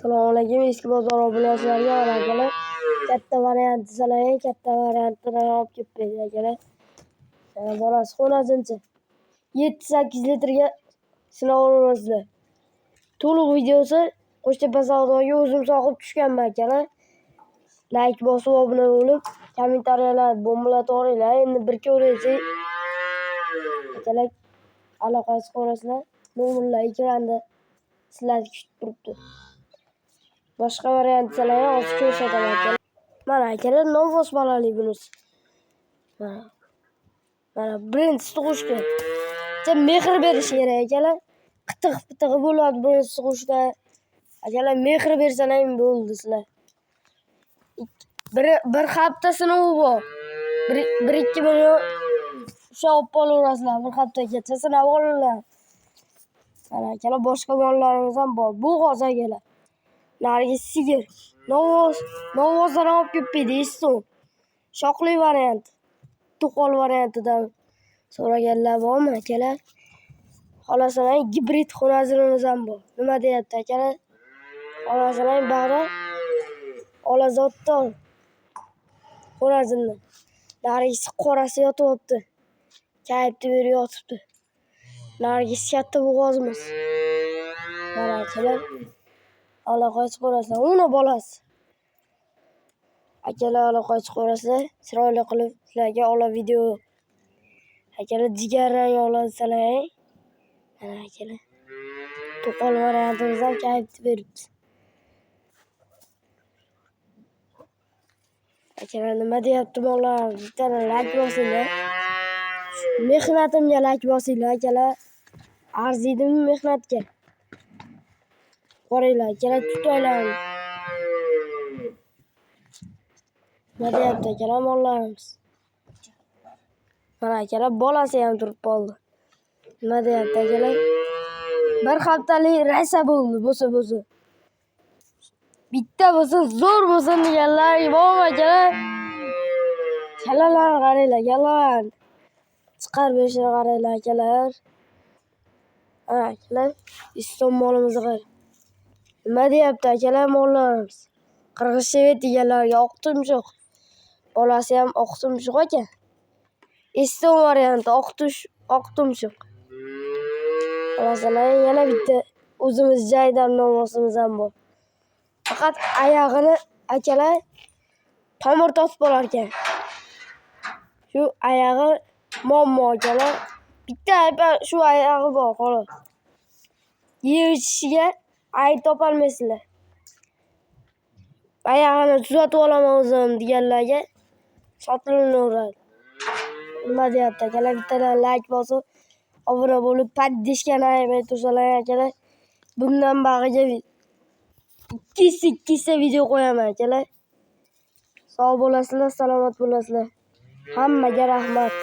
Assalomu alaykum, eski bozor obunachilarga akalar. Katta variant salaying, katta variantini olib kelib berdi akalar. Bolasi xonajincha 7-8 litrga sinab olasizlar. To'liq videosi Qo'shtepa savdoga o'zim soqib tushganman akalar. Like bosib obuna bo'lib, kommentariyalar bombalatoringlar. Endi bir ko'raylik. Akalar aloqasi qo'rasizlar. Nomerlar ekranda sizlarni kutib turibdi. Boshqa variantlar hozir ko'rsataman akalar. Mana akalar novvos bolali bunisi. Mana birinchi tug'ishda. Mehr berish kerak akalar. Qitiq-pitig'i bo'ladi birinchi tug'ishda. Akalar mehr bersangiz bo'ldi sizlar. Bir hafta sinovi bor. 1-2 million o'sha olib qolaverasizlar. Bir haftaga sinab olinglar. Mana akalar boshqa mollarimiz ham bor. Bu g'oz akalar. Narigi sigir. Novvosdan olib kelib berdi, eston. Shoqli variant. To'qol variantidan so'raganlar bormi akalar? Xohlasalar gibrid xonazirimiz ham bor. Nima deyapti akalar? Xohlasalar bari olazotdan xonazirni. Narigisi qorasi yotyapti. Kayfni berib yotibdi. Narigisi katta bo'g'ozimiz. Mana akalar. Aloqasi qo'rasizlar. Uni bolasi. Akalar aloqasi qo'rasizlar. Chiroyli qilib sizlarga ola video. Akalar jigarrang olasalar. Mana akalar. To'qol variantimiz ham kayfni beribdi. Akalar nima deyapti mollar? Bittadan like bosinglar. Mehnatimga like bosinglar akalar. Arziydimi mehnatga? Qoranglar akalar, tutaylar. Nima deyapti akalar mollarimiz? Mana akalar bolasi ham turib qoldi. Nima deyapti akalar? Bir haftalik raysa bo'ldi, bo'lsa. Bitta bo'lsin, zo'r bo'lsin deganlar bormi akalar? Kalalarni qaranglar, kalalarni. Chiqarib berishini qaranglar akalar. Mana akalar, iston molimizni qarang. Nima deyapti akalar mollarimiz? Qirg'izchevit deganlarga oqtumshuq. Bolasi ham oqtumshuq ekan. Eston varianti oqtumshuq. Xohlasalar yana bitta o'zimiz jaydan novvosimiz ham bor. Faqat oyog'ini akalar tomir totib olar ekan. Shu oyog'i muammo akalar. Bitta shu oyog'i bor, xolos. Yeyishiga ayb topolmaysizlar. Oyog'ini tuzatib olaman o'zim deganlarga sotilaveradi. Nima deyapti akalar? Bittadan like bosib, obuna bo'lib, paddishkani aytmay tursalar akalar. Bundan bag'iga 2 video qo'yaman akalar. Sog' bo'lasizlar, salomat bo'lasizlar. Hammaga rahmat.